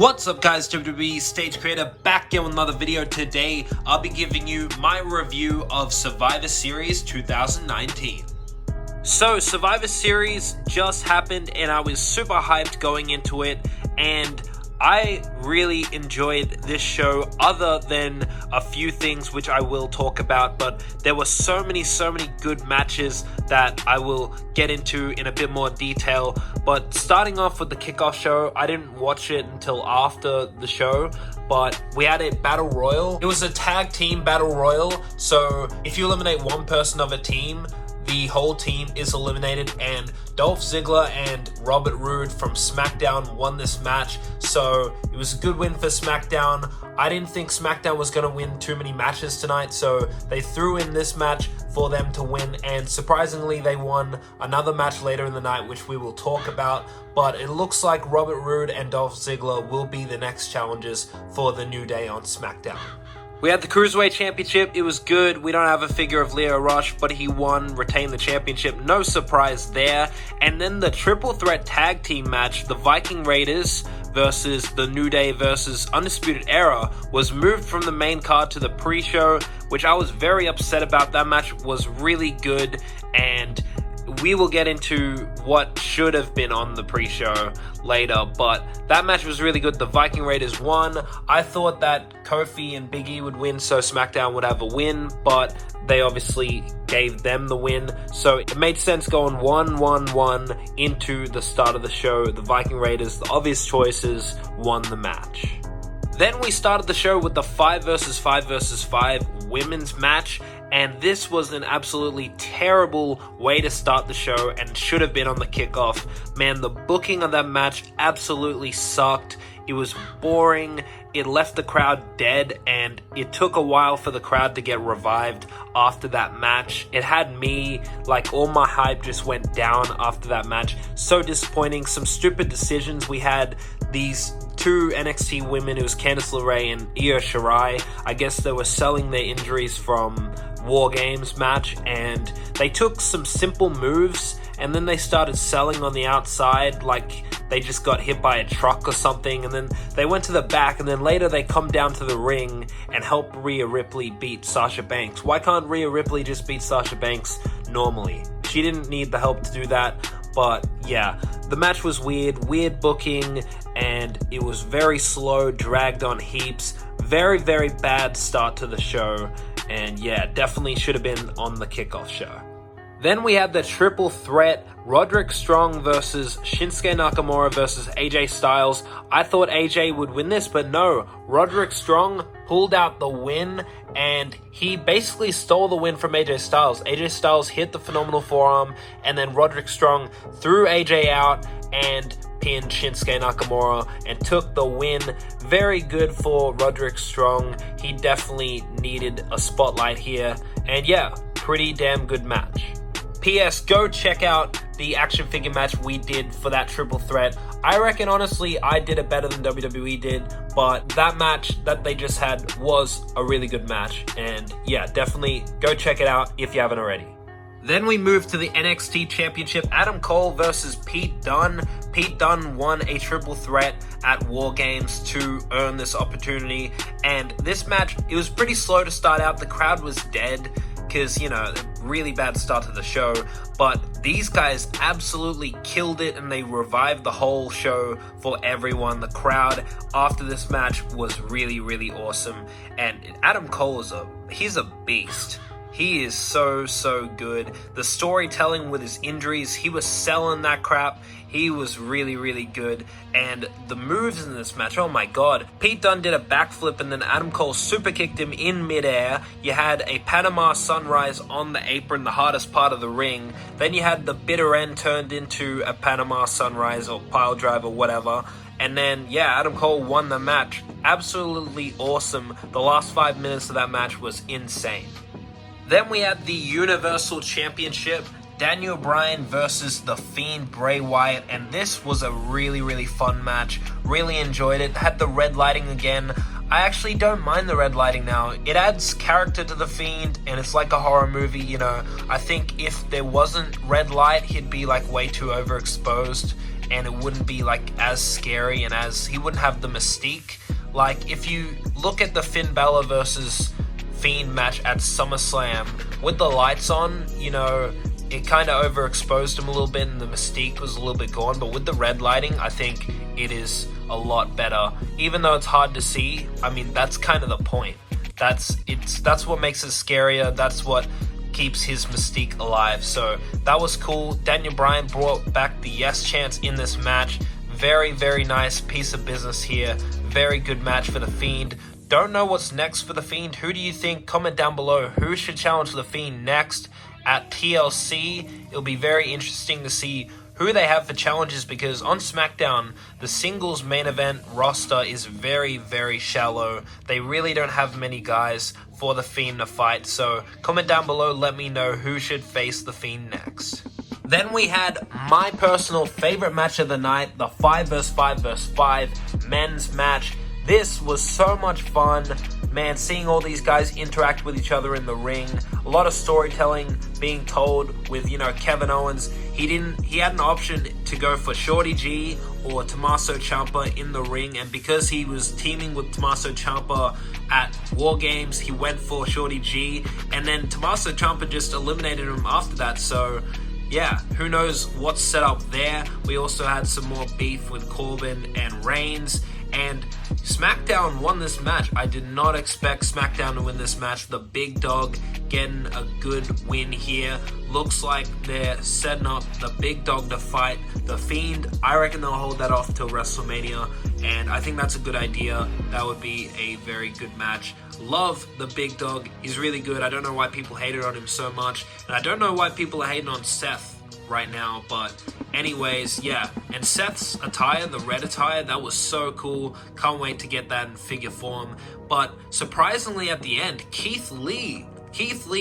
What's up guys, WWE Stage Creator back again with another video. Today I'll be giving you my review of Survivor Series 2019. So Survivor Series just happened and I was super hyped going into it, and I really enjoyed this show other than a few things which I will talk about, but there were so many good matches that I will get into in a bit more detail. But starting off with the kickoff show, I didn't watch it until after the show, but we had a battle royal. It was a tag team battle royal, so if you eliminate one person of a team, the whole team is eliminated, and Dolph Ziggler and Robert Roode from SmackDown won this match, so it was a good win for SmackDown. I didn't think SmackDown was going to win too many matches tonight, so they threw in this match for them to win, and surprisingly they won another match later in the night, which we will talk about. But it looks like Robert Roode and Dolph Ziggler will be the next challengers for the New Day on SmackDown. We had the Cruiserweight Championship. It was good. We don't have a figure of Lio Rush, but he won, retained the championship. No surprise there. And then the Triple Threat Tag Team match, the Viking Raiders versus the New Day versus Undisputed Era, was moved from the main card to the pre-show, which I was very upset about. That match was really good, and we will get into what should have been on the pre-show later, but that match was really good. The Viking Raiders won. I thought that Kofi and Big E would win, so SmackDown would have a win, but they obviously gave them the win, so it made sense going 1-1-1 into the start of the show. The Viking Raiders, the obvious choices, won the match. Then we started the show with the 5 versus 5 versus 5 women's match, and this was an absolutely terrible way to start the show and should have been on the kickoff. Man, the booking of that match absolutely sucked. It was boring. It left the crowd dead, and it took a while for the crowd to get revived after that match. It had me, like, all my hype just went down after that match. So disappointing. Some stupid decisions. We had these two NXT women. It was Candice LeRae and Io Shirai. I guess they were selling their injuries from War Games match, and they took some simple moves and then they started selling on the outside like they just got hit by a truck or something, and then they went to the back, and then later they come down to the ring and help Rhea Ripley beat Sasha Banks. Why can't Rhea Ripley just beat Sasha Banks normally? She didn't need the help to do that. But yeah, the match was weird booking, and it was very slow, dragged on heaps. Very bad start to the show, and yeah, definitely should have been on the kickoff show. Then we had the triple threat, Roderick Strong versus Shinsuke Nakamura versus AJ Styles. I thought AJ would win this, but no, Roderick Strong pulled out the win, and he basically stole the win from AJ Styles. AJ Styles hit the phenomenal forearm, and then Roderick Strong threw AJ out and pinned Shinsuke Nakamura and took the win. Very good for Roderick Strong. He definitely needed a spotlight here, and yeah, pretty damn good match. P.S. Go check out the action figure match we did for that triple threat. I reckon, honestly, I did it better than WWE did, but that match that they just had was a really good match, and yeah, definitely go check it out if you haven't already. Then we moved to the NXT Championship, Adam Cole versus Pete Dunne. Pete Dunne won a triple threat at War Games to earn this opportunity, and this match, it was pretty slow to start out. The crowd was dead because, you know, really bad start to the show, but these guys absolutely killed it, and they revived the whole show for everyone. The crowd after this match was really awesome, and Adam Cole he's a beast. He is so good. The storytelling with his injuries, he was selling that crap. He was really good. And the moves in this match, oh my god. Pete Dunne did a backflip, and then Adam Cole super kicked him in midair. You had a Panama Sunrise on the apron, the hardest part of the ring. Then you had the bitter end turned into a Panama Sunrise or pile drive or whatever. And then, yeah, Adam Cole won the match. Absolutely awesome. The last 5 minutes of that match was insane. Then we had the Universal Championship, Daniel Bryan versus The Fiend Bray Wyatt, and this was a really fun match. Really enjoyed it. Had the red lighting again. I actually don't mind the red lighting now. It adds character to The Fiend, and it's like a horror movie, you know. I think if there wasn't red light, he'd be like way too overexposed, and it wouldn't be like as scary, and as he wouldn't have the mystique. Like, if you look at the Finn Balor versus Fiend match at SummerSlam with the lights on, you know, it kind of overexposed him a little bit and the mystique was a little bit gone. But with the red lighting, I think it is a lot better. Even though it's hard to see, I mean, that's kind of the point. That's what makes it scarier. That's what keeps his mystique alive. So that was cool. Daniel Bryan brought back the yes chance in this match. Very, very nice piece of business here. Very good match for The Fiend. Don't know what's next for The Fiend. Who do you think? Comment down below. Who should challenge The Fiend next at TLC? It'll be very interesting to see who they have for challenges, because on SmackDown, the singles main event roster is very, very shallow. They really don't have many guys for The Fiend to fight. So comment down below, let me know who should face The Fiend next. Then we had my personal favorite match of the night, the 5 vs 5 vs 5 men's match. This was so much fun. Man, seeing all these guys interact with each other in the ring. A lot of storytelling being told with, you know, Kevin Owens. He had an option to go for Shorty G or Tommaso Ciampa in the ring, and because he was teaming with Tommaso Ciampa at War Games, he went for Shorty G, and then Tommaso Ciampa just eliminated him after that. So yeah, who knows what's set up there. We also had some more beef with Corbin and Reigns, and SmackDown won this match. I did not expect SmackDown to win this match. The Big Dog getting a good win here. Looks like they're setting up the Big Dog to fight The Fiend. I reckon they'll hold that off till WrestleMania, and I think that's a good idea. That would be a very good match. Love the Big Dog. He's really good. I don't know why people hated on him so much, and I don't know why people are hating on Seth right now, but anyways, yeah. And Seth's attire, the red attire, that was so cool. Can't wait to get that in figure form. But surprisingly at the end, Keith Lee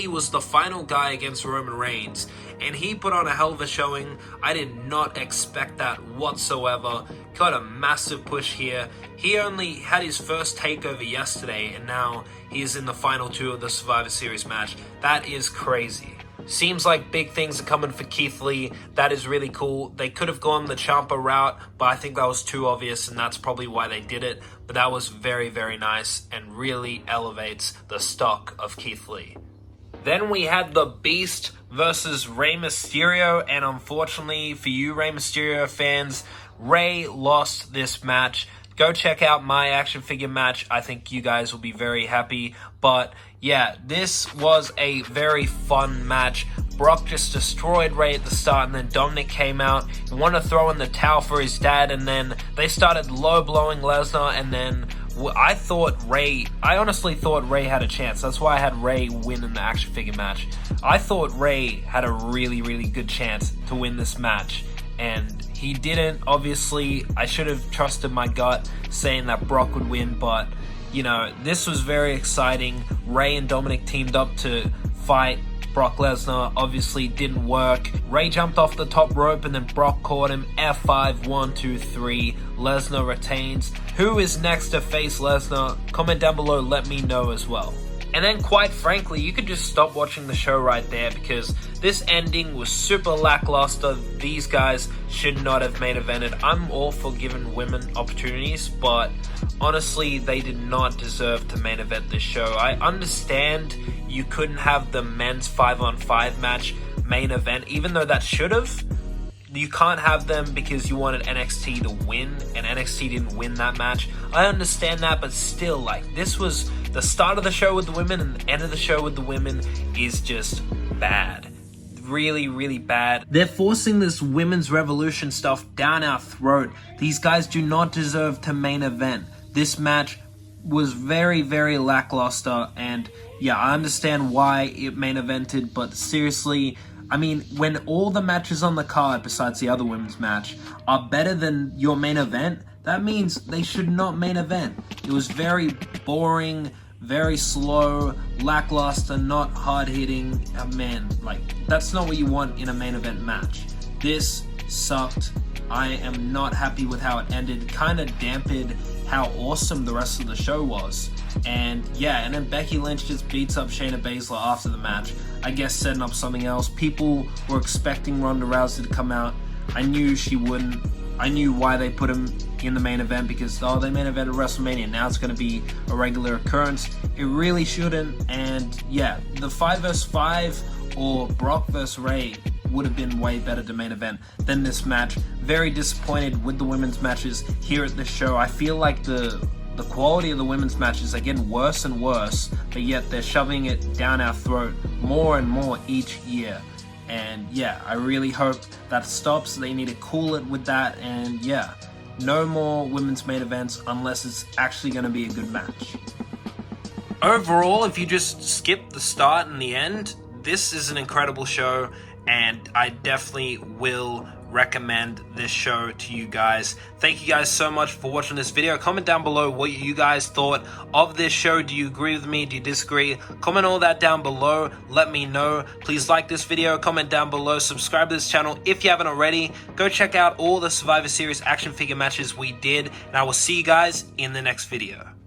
was the final guy against Roman Reigns, and he put on a hell of a showing. I did not expect that whatsoever. Got a massive push here. He only had his first takeover yesterday, and now he's in the final 2 of the Survivor Series match. That is crazy. Seems like big things are coming for Keith Lee. That is really cool. They could have gone the Ciampa route, but I think that was too obvious, and that's probably why they did it. But that was very, very nice and really elevates the stock of Keith Lee. Then we had The Beast versus Rey Mysterio, and unfortunately for you Rey Mysterio fans, Rey lost this match. Go check out my action figure match. I think you guys will be very happy. But yeah, this was a very fun match. Brock just destroyed Rey at the start, and then Dominic came out and wanted to throw in the towel for his dad, and then they started low blowing Lesnar, and then I honestly thought Rey had a chance. That's why I had Rey win in the action figure match. I thought Rey had a really, really good chance to win this match, and he didn't. Obviously, I should have trusted my gut saying that Brock would win, but you know, this was very exciting. Rey and Dominic teamed up to fight Brock Lesnar. Obviously didn't work. Rey jumped off the top rope and then Brock caught him. F5, 1, 2, 3. Lesnar retains. Who is next to face Lesnar? Comment down below, let me know as well. And then quite frankly, you could just stop watching the show right there, because this ending was super lackluster. These guys should not have main evented. I'm all for giving women opportunities, but honestly, they did not deserve to main event this show. I understand you couldn't have the men's 5-on-5 match main event, even though that should have. You can't have them because you wanted NXT to win, and NXT didn't win that match. I understand that, but still, like, this was the start of the show with the women, and the end of the show with the women is just bad. Really, really bad. They're forcing this women's revolution stuff down our throat. These guys do not deserve to main event. This match was very, very lackluster, and yeah, I understand why it main evented, but seriously, I mean, when all the matches on the card, besides the other women's match, are better than your main event, that means they should not main event. It was very boring, very slow, lackluster, not hard-hitting. Man, like, that's not what you want in a main event match. This sucked. I am not happy with how it ended. Kind of dampened how awesome the rest of the show was. And yeah, and then Becky Lynch just beats up Shayna Baszler after the match. I guess setting up something else. People were expecting Ronda Rousey to come out. I knew she wouldn't. I knew why they put him in the main event, because they main evented WrestleMania, now it's going to be a regular occurrence. It really shouldn't. And yeah, the 5 vs 5 or Brock vs Ray would have been way better to main event than this match. Very disappointed with the women's matches here at this show. I feel like the quality of the women's matches are getting worse and worse, but yet they're shoving it down our throat more and more each year. And yeah, I really hope that stops. They need to cool it with that. And yeah, no more women's main events unless it's actually going to be a good match. Overall, if you just skip the start and the end, this is an incredible show, and I definitely will recommend this show to you guys. Thank you guys so much for watching this video. Comment down below what you guys thought of this show. Do you agree with me? Do you disagree? Comment all that down below. Let me know. Please like this video, comment down below, subscribe to this channel if you haven't already. Go check out all the Survivor Series action figure matches we did, and I will see you guys in the next video.